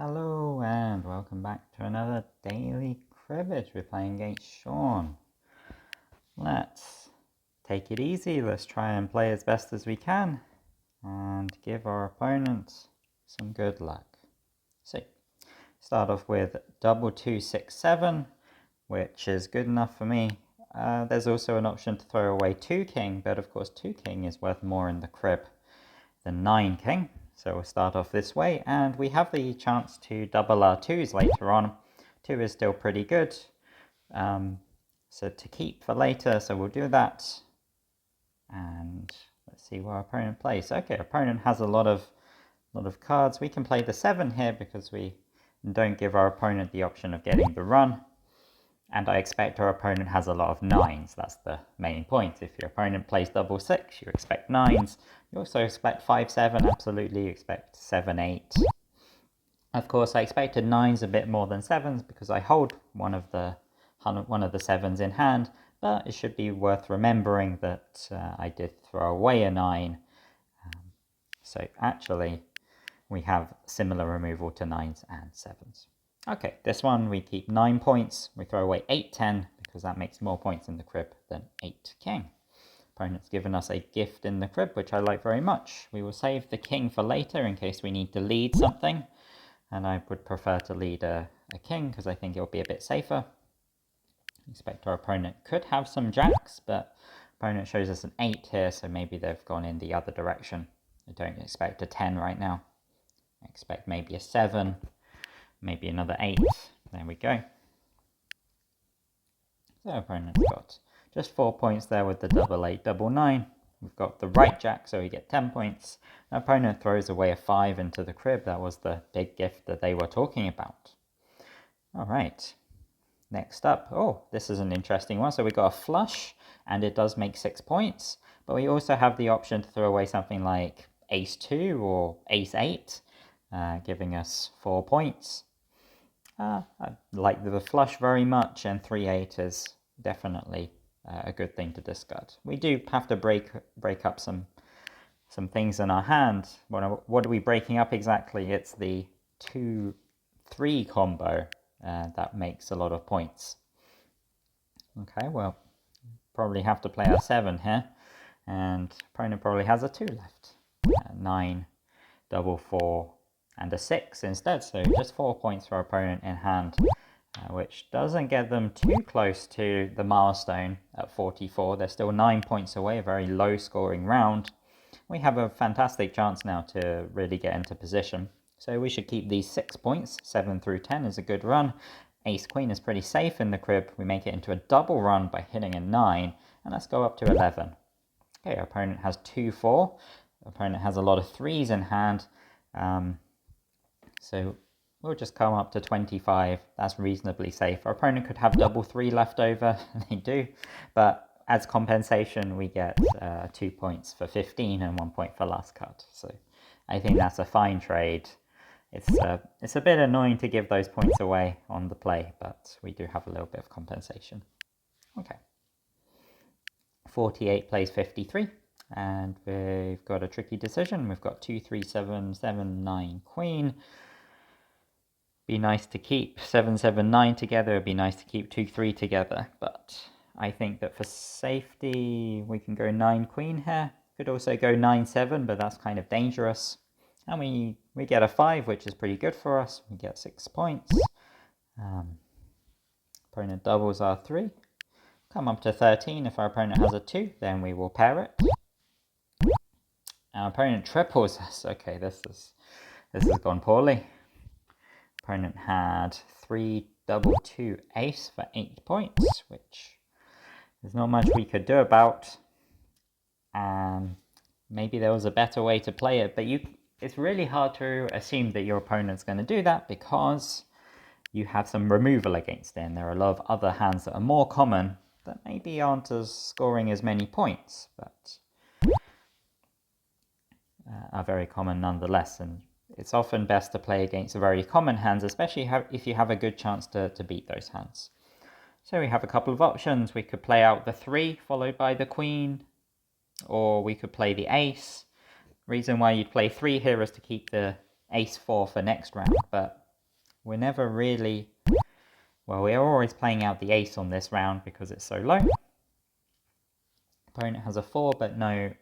Hello and welcome back to another daily cribbage. We're playing against Sean. Let's take it easy. Let's try and play as best as we can and give our opponent some good luck. So, start off with double 2-6-7, which is good enough for me. There's also an option to throw away 2 king, but of course 2 king is worth more in the crib than 9 king. So we'll start off this way, and we have the chance to double our 2s later on. 2 is still pretty good, so to keep for later, so we'll do that. And let's see what our opponent plays. Okay, our opponent has a lot of cards. We can play the 7 here because we don't give our opponent the option of getting the run. And I expect our opponent has a lot of 9s. That's the main point. If your opponent plays double 6, you expect 9s. You also expect 5-7, absolutely. You expect 7-8. Of course, I expected 9s a bit more than 7s because I hold one of the 7s in hand. But it should be worth remembering that I did throw away a 9. So actually, we have similar removal to 9s and 7s. Okay, this one we keep 9 points. We throw away 8-10 because that makes more points in the crib than 8 king. Opponent's given us a gift in the crib, which I like very much. We will save the king for later in case we need to lead something. And I would prefer to lead a king because I think it'll be a bit safer. I expect our opponent could have some jacks, but opponent shows us an 8 here, so maybe they've gone in the other direction. I don't expect a 10 right now. I expect maybe a 7. Maybe another 8. There we go. So opponent's got just 4 points there with the double 8, double 9. We've got the right jack, so we get 10 points. Our opponent throws away a 5 into the crib. That was the big gift that they were talking about. All right. Next up, oh, this is an interesting one. So we got a flush, and it does make 6 points. But we also have the option to throw away something like ace 2 or ace 8, giving us 4 points. I like the flush very much, and 3-8 is definitely a good thing to discard. We do have to break up some things in our hand. What are we breaking up exactly? It's the 2-3 combo that makes a lot of points. Okay, well, probably have to play our 7 here, and opponent probably has a 2 left. 9, double 4. And a 6 instead, so just 4 points for our opponent in hand, which doesn't get them too close to the milestone at 44. They're still 9 points away, a very low scoring round. We have a fantastic chance now to really get into position. So we should keep these 6 points. 7 through 10 is a good run. Ace Queen is pretty safe in the crib. We make it into a double run by hitting a 9, and let's go up to 11. Okay, our opponent has 2-4. Opponent has a lot of 3s in hand. So we'll just come up to 25. That's reasonably safe. Our opponent could have double 3 left over. They do. But as compensation, we get 2 points for 15 and 1 point for last cut. So I think that's a fine trade. It's a bit annoying to give those points away on the play, but we do have a little bit of compensation. Okay. 48 plays 53. And we've got a tricky decision. We've got 2-3-7-7-9 queen. Be nice to keep 7-7-9 together. It'd be nice to keep 2-3 together, but I think that for safety we can go 9 queen here. Could also go 9-7, but that's kind of dangerous. And we get a 5, which is pretty good for us. We get 6 points. Opponent doubles our 3. Come up to 13. If our opponent has a 2, then we will pair it. Our opponent triples us. Okay, this has gone poorly. Opponent had 3 double 2 ace for 8 points, which there's not much we could do about. Maybe there was a better way to play it, but it's really hard to assume that your opponent's going to do that because you have some removal against it, and there are a lot of other hands that are more common that maybe aren't scoring as many points, but are very common nonetheless. And it's often best to play against very common hands, especially if you have a good chance to beat those hands. So we have a couple of options. We could play out the 3 followed by the queen, or we could play the ace. Reason why you'd play 3 here is to keep the ace 4 for next round, but we're never really, well, we're always playing out the ace on this round because it's so low. Opponent has a 4 but no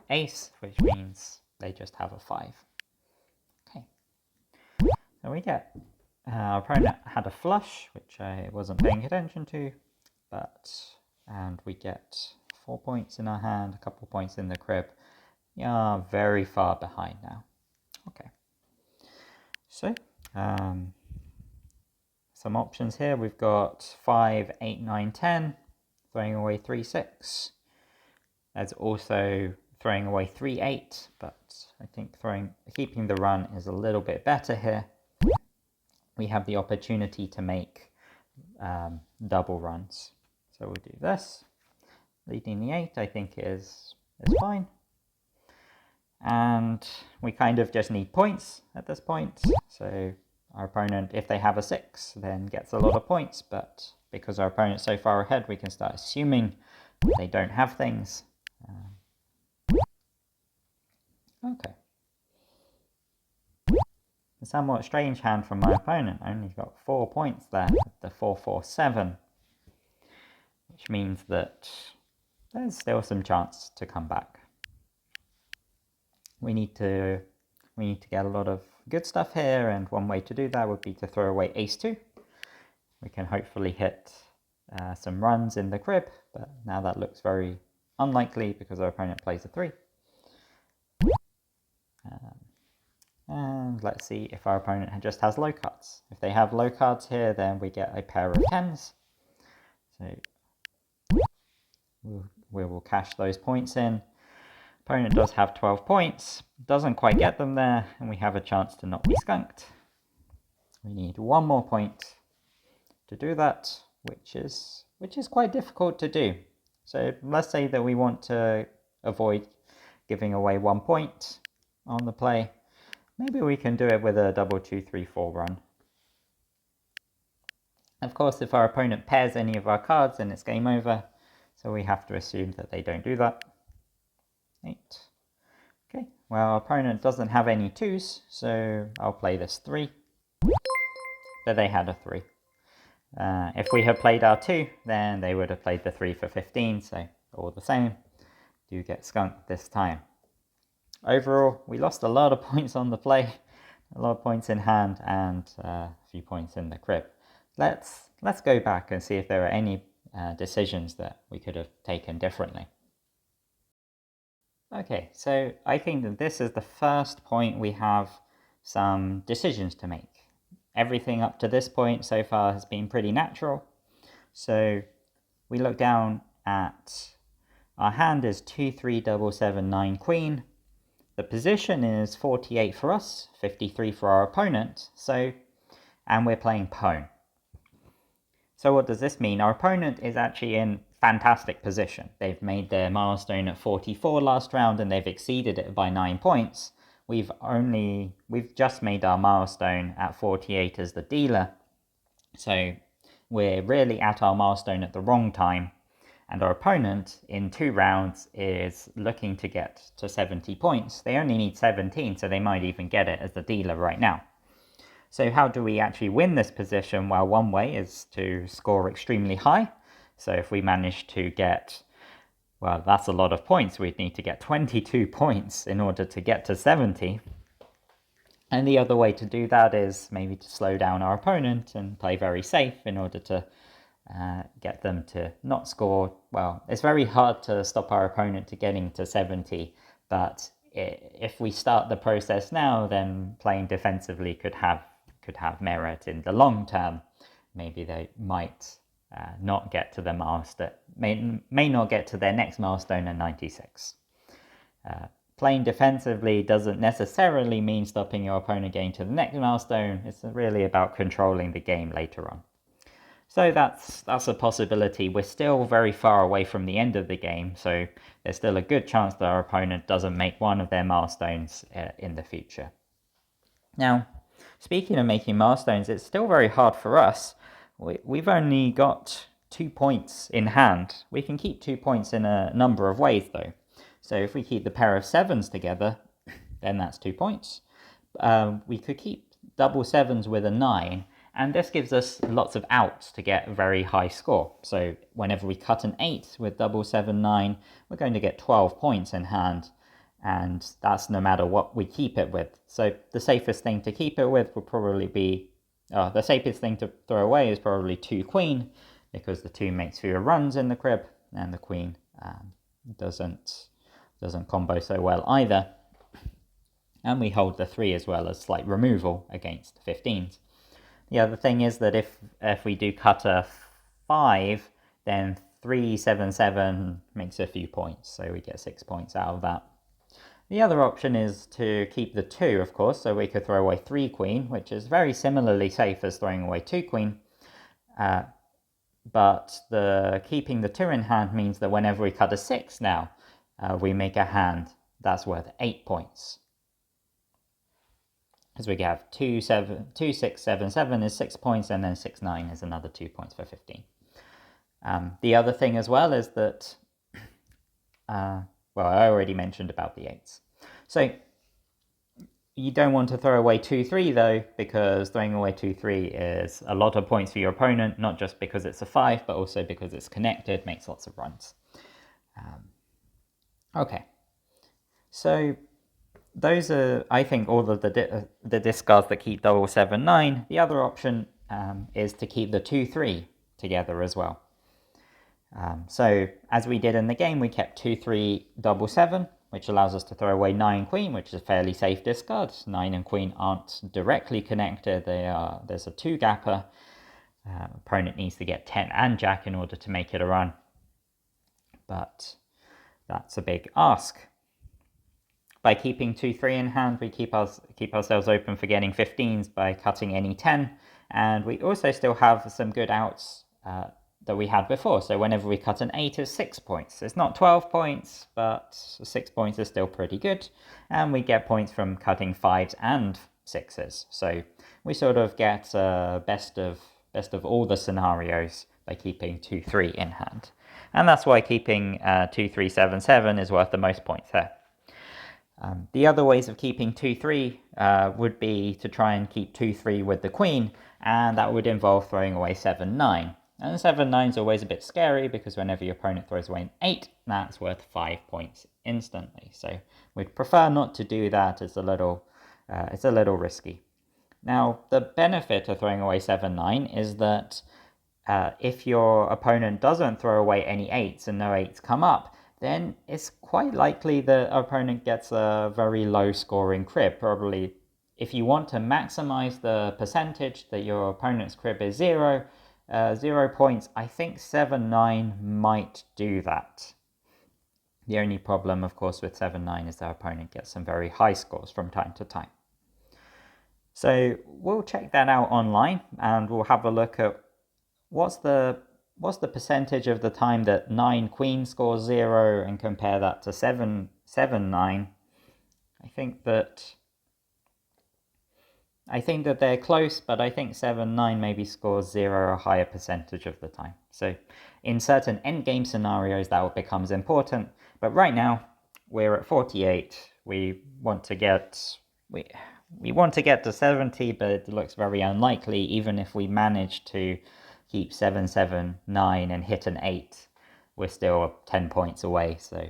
ace, which means they just have a 5. Okay, so we get, our opponent had a flush, which I wasn't paying attention to, and we get 4 points in our hand, a couple points in the crib. We are very far behind now. Okay, so some options here. We've got 5, 8, 9, 10, throwing away 3, 6. There's also throwing away 3, 8, but I think keeping the run is a little bit better here. We have the opportunity to make double runs. So we'll do this. Leading the 8, I think is fine. And we kind of just need points at this point. So our opponent, if they have a 6, then gets a lot of points. But because our opponent's so far ahead, we can start assuming they don't have things. Okay. A somewhat strange hand from my opponent. I only got 4 points there with the 4, 4, 7. Which means that there's still some chance to come back. We need to get a lot of good stuff here, and one way to do that would be to throw away ace 2. We can hopefully hit some runs in the crib, but now that looks very unlikely because our opponent plays a 3. And let's see if our opponent just has low cards. If they have low cards here, then we get a pair of 10s. So we will cash those points in. Opponent does have 12 points, doesn't quite get them there, and we have a chance to not be skunked. We need 1 more point to do that, which is quite difficult to do. So let's say that we want to avoid giving away 1 point on the play. Maybe we can do it with a double 2, 3, 4 run. Of course, if our opponent pairs any of our cards, then it's game over. So we have to assume that they don't do that. 8. Okay, well, our opponent doesn't have any 2s, so I'll play this 3. But they had a 3. If we had played our 2, then they would have played the 3 for 15, so all the same, do get skunked this time. Overall, we lost a lot of points on the play, a lot of points in hand, and a few points in the crib. Let's go back and see if there are any decisions that we could have taken differently. Okay, so I think that this is the first point we have some decisions to make. Everything up to this point so far has been pretty natural. So we look down at our hand is 2, 3, double 7, 9, queen. The position is 48 for us, 53 for our opponent. And we're playing pone. So what does this mean? Our opponent is actually in fantastic position. They've made their milestone at 44 last round and they've exceeded it by 9 points. We've just made our milestone at 48 as the dealer. So we're really at our milestone at the wrong time. And our opponent in 2 rounds is looking to get to 70 points. They only need 17, so they might even get it as the dealer right now. So how do we actually win this position? Well, one way is to score extremely high. So if we manage to get, well, that's a lot of points. We'd need to get 22 points in order to get to 70. And the other way to do that is maybe to slow down our opponent and play very safe in order to get them to not score. Well, it's very hard to stop our opponent to getting to 70, but if we start the process now, then playing defensively could have merit in the long term. Maybe they might not get to the milestone, may not get to their next milestone in 96. Playing defensively doesn't necessarily mean stopping your opponent getting to the next milestone. It's really about controlling the game later on. So that's a possibility. We're still very far away from the end of the game, so there's still a good chance that our opponent doesn't make one of their milestones in the future. Now, speaking of making milestones, it's still very hard for us. We've only got 2 points in hand. We can keep 2 points in a number of ways, though. So if we keep the pair of 7s together, then that's 2 points. We could keep double sevens with a 9, and this gives us lots of outs to get a very high score. So whenever we cut an 8 with double 7, 9, we're going to get 12 points in hand, and that's no matter what we keep it with. So the safest thing to keep it with will probably be, the safest thing to throw away is probably 2 queen, because the 2 makes fewer runs in the crib, and the queen doesn't combo so well either. And we hold the 3 as well as slight removal against 15s. The other thing is that if we do cut a 5, then 3, 7, 7 makes a few points, so we get 6 points out of that. The other option is to keep the 2, of course, so we could throw away 3 queen, which is very similarly safe as throwing away 2 queen. But keeping the 2 in hand means that whenever we cut a 6 now, we make a hand that's worth 8 points. Because we have 2, 6, 7, 7 is 6 points, and then 6, 9 is another 2 points for 15. The other thing as well is that, well, I already mentioned about the 8s. So you don't want to throw away 2, 3 though, because throwing away 2, 3 is a lot of points for your opponent, not just because it's a 5, but also because it's connected, makes lots of runs. Okay, so those are, I think, all of the discards that keep double 7, 9. The other option is to keep the 2, 3 together as well. So as we did in the game, we kept 2, 3, double 7, which allows us to throw away 9, queen, which is a fairly safe discard. 9 and queen aren't directly connected. There's a 2-gapper. Opponent needs to get 10 and jack in order to make it a run. But that's a big ask. By keeping 2, 3 in hand, we keep ourselves open for getting 15s by cutting any 10. And we also still have some good outs that we had before. So whenever we cut an 8, it's 6 points. It's not 12 points, but 6 points is still pretty good. And we get points from cutting 5s and 6s. So we sort of get best of all the scenarios by keeping 2, 3 in hand. And that's why keeping 2, 3, 7, 7 is worth the most points there. The other ways of keeping 2, 3 would be to try and keep 2, 3 with the queen, and that would involve throwing away 7, 9. And 7, 9 is always a bit scary, because whenever your opponent throws away an 8, that's worth 5 points instantly. So we'd prefer not to do that. It's a little risky. Now, the benefit of throwing away 7, 9 is that if your opponent doesn't throw away any 8s and no 8s come up, then it's quite likely that our opponent gets a very low scoring crib. Probably, if you want to maximize the percentage that your opponent's crib is 0 points, I think 7, 9 might do that. The only problem, of course, with 7, 9 is our opponent gets some very high scores from time to time. So we'll check that out online, and we'll have a look at what's the percentage of the time that 9 queen scores 0 and compare that to 7, 9. I think that they're close, but I think 7, 9 maybe scores 0 a higher percentage of the time. So in certain endgame scenarios that becomes important, but right now we're at 48. We want to get to 70, but it looks very unlikely. Even if we manage to keep 7, 7, 9 and hit an 8, we're still 10 points away. So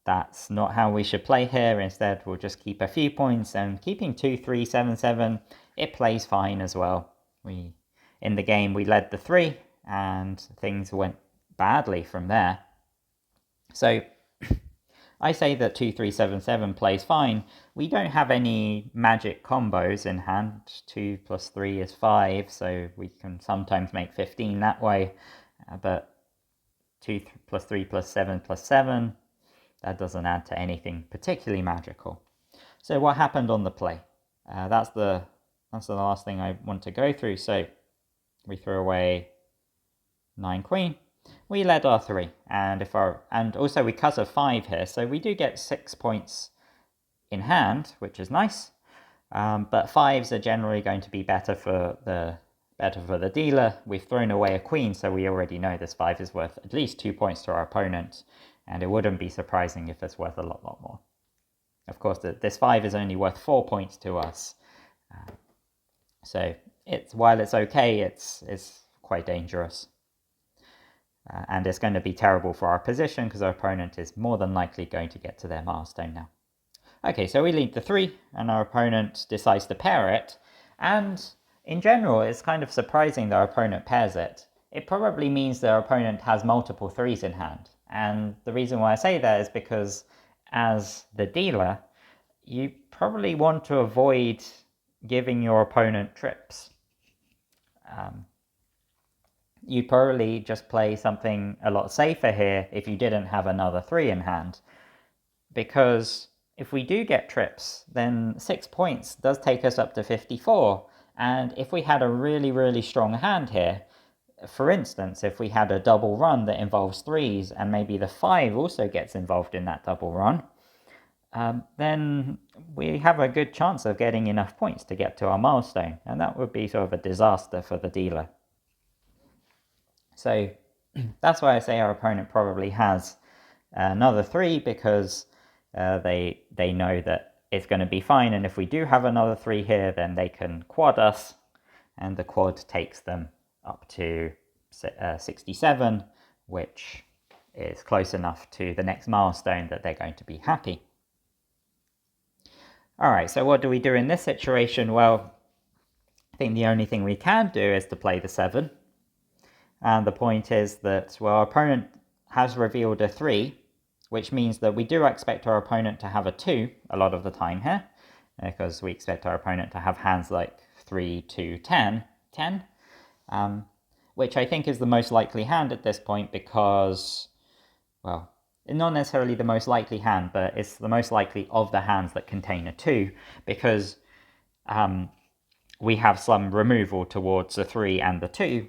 that's not how we should play here. Instead, we'll just keep a few points, and keeping 2, 3, 7, 7, it plays fine as well. In the game, we led the 3, and things went badly from there. So I say that 2, 3, 7, 7 plays fine. We don't have any magic combos in hand. 2 plus 3 is 5, so we can sometimes make 15 that way. But 2 plus 3 plus 7 plus 7, that doesn't add to anything particularly magical. So what happened on the play? That's the last thing I want to go through. So we threw away 9 queen. We led our 3, and also we cut a 5 here, so we do get 6 points in hand, which is nice. But 5s are generally going to be better for the dealer. We've thrown away a queen, so we already know this 5 is worth at least 2 points to our opponent, and it wouldn't be surprising if it's worth a lot more. Of course, this 5 is only worth 4 points to us, So while it's okay, it's quite dangerous. And it's going to be terrible for our position because our opponent is more than likely going to get to their milestone now. Okay, so we lead the 3 and our opponent decides to pair it. And in general, it's kind of surprising that our opponent pairs it. It probably means that our opponent has multiple 3s in hand. And the reason why I say that is because as the dealer, you probably want to avoid giving your opponent trips. You'd probably just play something a lot safer here if you didn't have another 3 in hand. Because if we do get trips, then 6 points does take us up to 54. And if we had a really, really strong hand here, for instance, if we had a double run that involves 3s and maybe the 5 also gets involved in that double run, then we have a good chance of getting enough points to get to our milestone. And that would be sort of a disaster for the dealer. So that's why I say our opponent probably has another 3, because they know that it's going to be fine. And if we do have another 3 here, then they can quad us, and the quad takes them up to 67, which is close enough to the next milestone that they're going to be happy. All right, so what do we do in this situation? Well, I think the only thing we can do is to play the 7. And the point is that, well, our opponent has revealed a 3, which means that we do expect our opponent to have a 2 a lot of the time here, because we expect our opponent to have hands like 3, 2, 10, which I think is the most likely hand at this point because, well, not necessarily the most likely hand, but it's the most likely of the hands that contain a 2, because we have some removal towards the 3 and the 2.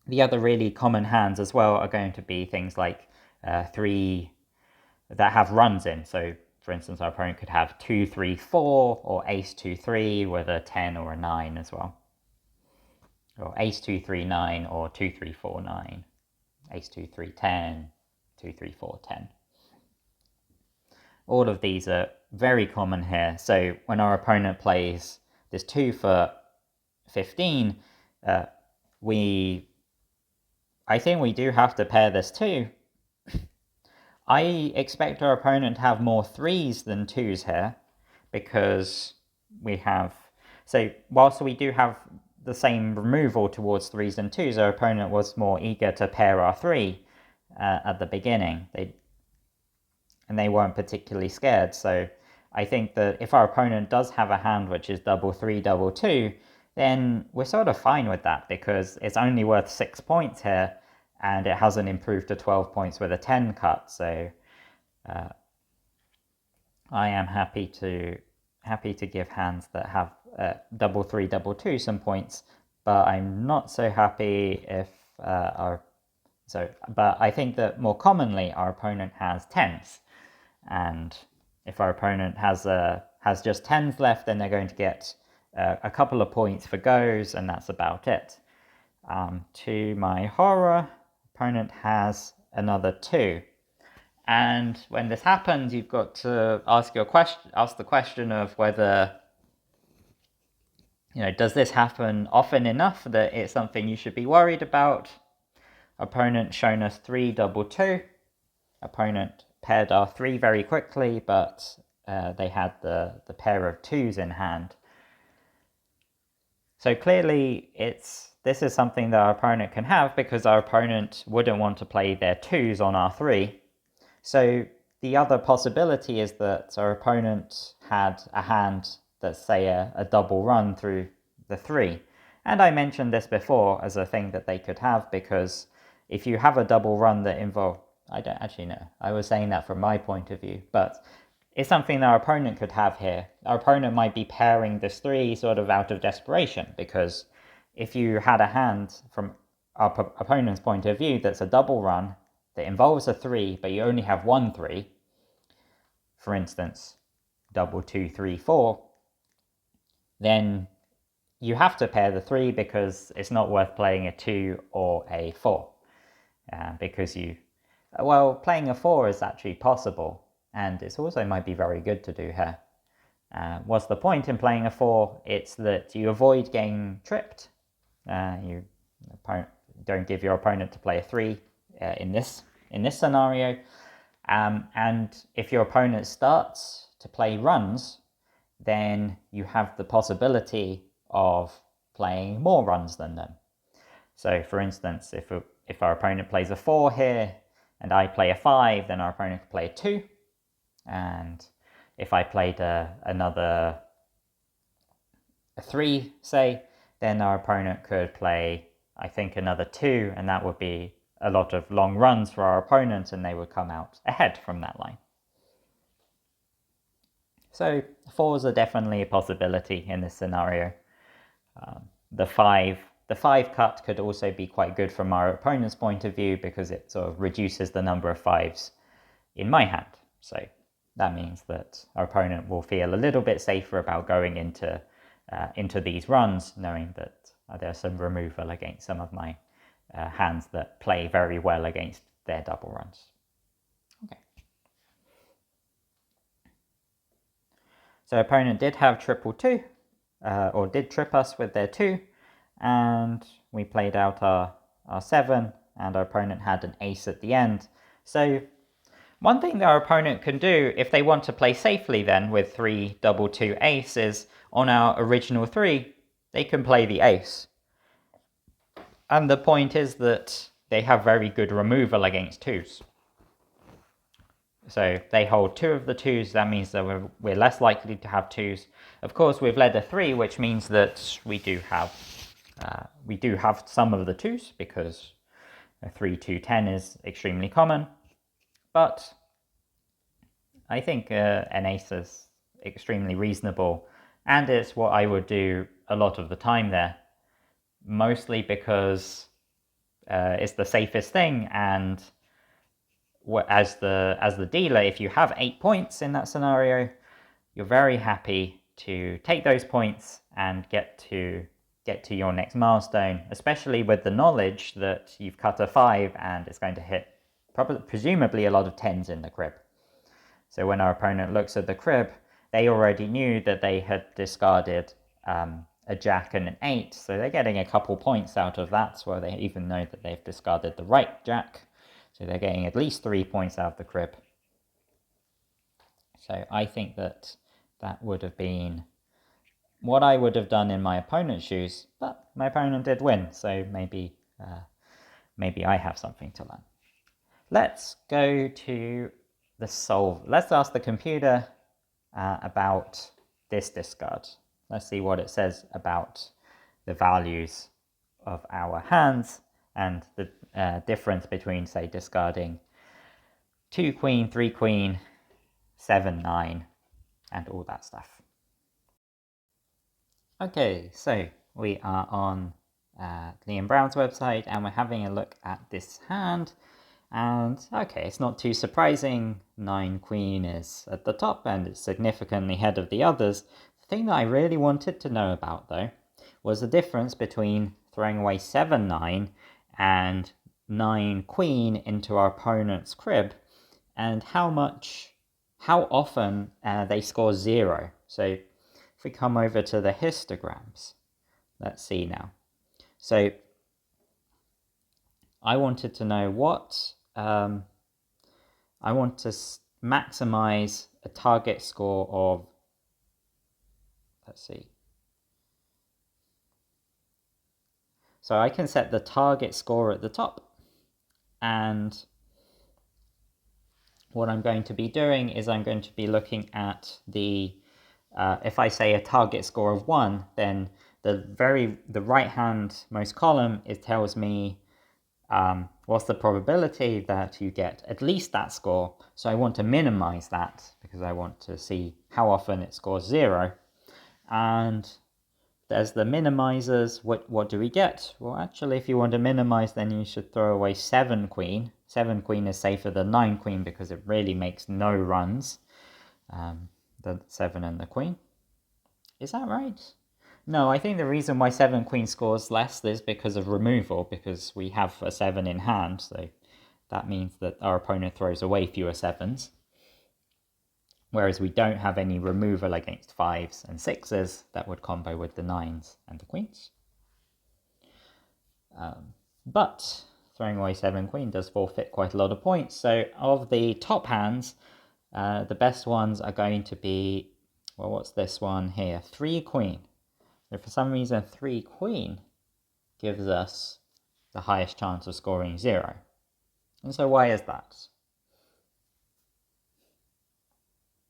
The other really common hands as well are going to be things like 3 that have runs in. So, for instance, our opponent could have 2, 3, 4, or ace 2, 3 with a 10 or a 9 as well. Or ace 2, 3, 9, or 2, 3, 4, 9. Ace 2, 3, 10, 2, 3, 4, 10. All of these are very common here. So when our opponent plays this 2 for 15, I think we do have to pair this 2. I expect our opponent to have more 3s than 2s here, because we have, so whilst we do have the same removal towards 3s and 2s, our opponent was more eager to pair our 3 at the beginning. They weren't particularly scared. So I think that if our opponent does have a hand which is double 3, double 2, then we're sort of fine with that, because it's only worth 6 points here, and it hasn't improved to 12 points with a 10 cut. So I am happy to give hands that have double 3, double 2 some points, but I'm not so happy if but I think that more commonly our opponent has 10s, and if our opponent has just 10s left, then they're going to get a couple of points for goes, and that's about it. To my horror, opponent has another 2. And when this happens, you've got to ask the question of whether, does this happen often enough that it's something you should be worried about? Opponent shown us 3, double 2. Opponent paired our 3 very quickly, but they had the pair of 2s in hand. So clearly this is something that our opponent can have, because our opponent wouldn't want to play their 2s on our 3. So the other possibility is that our opponent had a hand that's, say, a double run through the 3. And I mentioned this before as a thing that they could have, because if you have a double run that involves, I don't actually know, I was saying that from my point of view, but it's something that our opponent could have here. Our opponent might be pairing this 3 sort of out of desperation, because if you had a hand from our opponent's point of view that's a double run that involves a 3, but you only have 1 3, for instance, double 2, 3, 4, then you have to pair the 3, because it's not worth playing a 2 or a 4. Because playing a 4 is actually possible, and it also might be very good to do here. What's the point in playing a 4? It's that you avoid getting tripped. You don't give your opponent to play a 3 in this scenario. And if your opponent starts to play runs, then you have the possibility of playing more runs than them. So for instance, if our opponent plays a 4 here and I play a 5, then our opponent can play a 2. And if I played another 3, say, then our opponent could play, I think, another 2, and that would be a lot of long runs for our opponent, and they would come out ahead from that line. So 4s are definitely a possibility in this scenario. The 5 cut could also be quite good from our opponent's point of view because it sort of reduces the number of 5s in my hand. So that means that our opponent will feel a little bit safer about going into these runs, knowing that there's some removal against some of my hands that play very well against their double runs. Okay. So opponent did have triple 2, or did trip us with their 2, and we played out our 7, and our opponent had an ace at the end. So one thing that our opponent can do if they want to play safely then with 3 double 2 ace is on our original 3, they can play the ace. And the point is that they have very good removal against 2s. So they hold 2 of the 2s, that means that we're less likely to have 2s. Of course, we've led a 3, which means that we do have some of the 2s, because a 3, 2, 10 is extremely common. But I think an ace is extremely reasonable, and it's what I would do a lot of the time there, mostly because it's the safest thing, and as the dealer, if you have 8 points in that scenario, you're very happy to take those points and get to your next milestone, especially with the knowledge that you've cut a 5 and it's going to hit presumably a lot of 10s in the crib. So when our opponent looks at the crib, they already knew that they had discarded a jack and an 8, so they're getting a couple points out of that, so they even know that they've discarded the right jack, so they're getting at least 3 points out of the crib. So I think that would have been what I would have done in my opponent's shoes, but my opponent did win, so maybe I have something to learn. Let's go to the solve. Let's ask the computer about this discard. Let's see what it says about the values of our hands and the difference between, say, discarding 2 queen, 3 queen, 7, 9, and all that stuff. Okay, so we are on Liam Brown's website and we're having a look at this hand. And okay, it's not too surprising. 9 queen is at the top and it's significantly ahead of the others. The thing that I really wanted to know about, though, was the difference between throwing away 7, 9 and 9 queen into our opponent's crib, and how often they score 0. So if we come over to the histograms, let's see now. So I wanted to know what I want to maximize a target score of, let's see. So I can set the target score at the top, and what I'm going to be doing is I'm going to be looking at the, if I say a target score of 1, then the right hand most column, it tells me what's the probability that you get at least that score. So I want to minimize that because I want to see how often it scores 0. And there's the minimizers. What do we get? Well, actually, if you want to minimize, then you should throw away 7 queen. 7 queen is safer than 9 queen because it really makes no runs. The 7 and the queen. Is that right? No, I think the reason why 7 queen scores less is because of removal, because we have a 7 in hand, so that means that our opponent throws away fewer 7s. whereas we don't have any removal against 5s and 6s that would combo with the 9s and the queens. But throwing away 7 queen does forfeit quite a lot of points. So of the top hands, the best ones are going to be, well, what's this one here? 3 queen. So for some reason, 3 queen gives us the highest chance of scoring 0. And so why is that?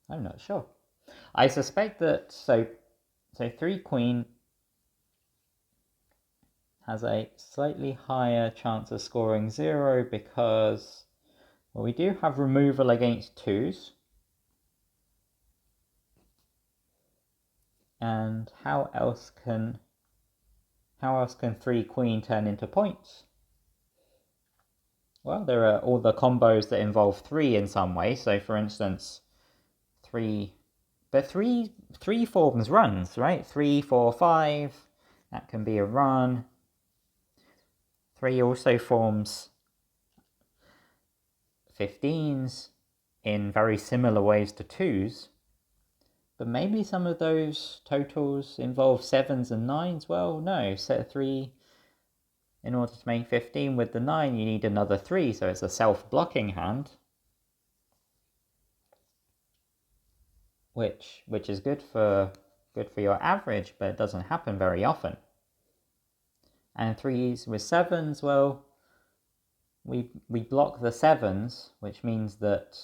I'm not sure. I suspect that, so 3 queen has a slightly higher chance of scoring 0 because, well, we do have removal against 2s. And how else can 3 queen turn into points? Well, there are all the combos that involve 3 in some way. So for instance, 3 forms runs, right? 3, 4, 5, that can be a run. 3 also forms 15s in very similar ways to 2s. But maybe some of those totals involve 7s and 9s. Well, no, set 3, in order to make 15 with the 9, you need another 3, so it's a self-blocking hand. Which is good for your average, but it doesn't happen very often. And 3s with 7s, well, we block the 7s, which means that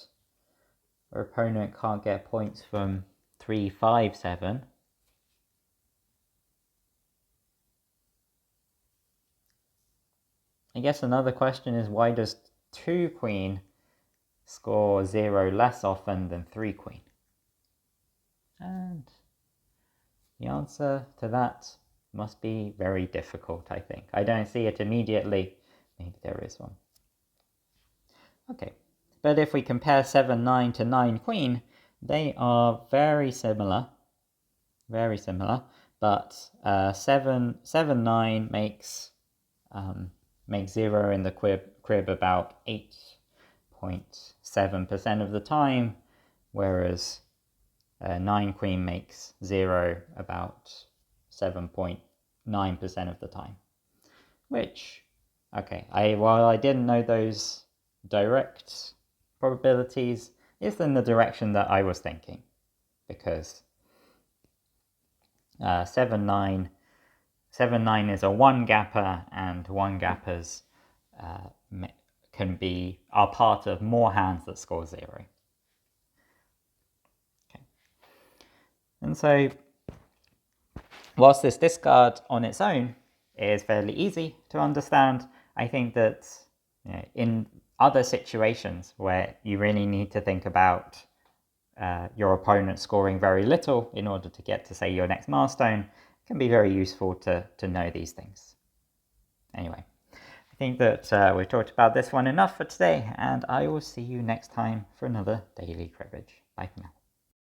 our opponent can't get points from 3, 5, 7. I guess another question is, why does 2 queen score 0 less often than 3 queen? And the answer to that must be very difficult, I think. I don't see it immediately. Maybe there is one. Okay, but if we compare 7, 9 to 9 queen, they are very similar. Very similar, but 7, 9 makes 0 in the crib about 8.7% of the time, whereas 9 queen makes 0 about 7.9% of the time. Which, okay, while I didn't know those direct probabilities, is in the direction that I was thinking, because 7, 9 is a 1-gapper, and 1-gappers are part of more hands that score 0. Okay. And so, whilst this discard on its own is fairly easy to understand, I think that in other situations where you really need to think about your opponent scoring very little in order to get to, say, your next milestone, it can be very useful to know these things. Anyway, I think that we've talked about this one enough for today, and I will see you next time for another Daily Cribbage. Bye for now.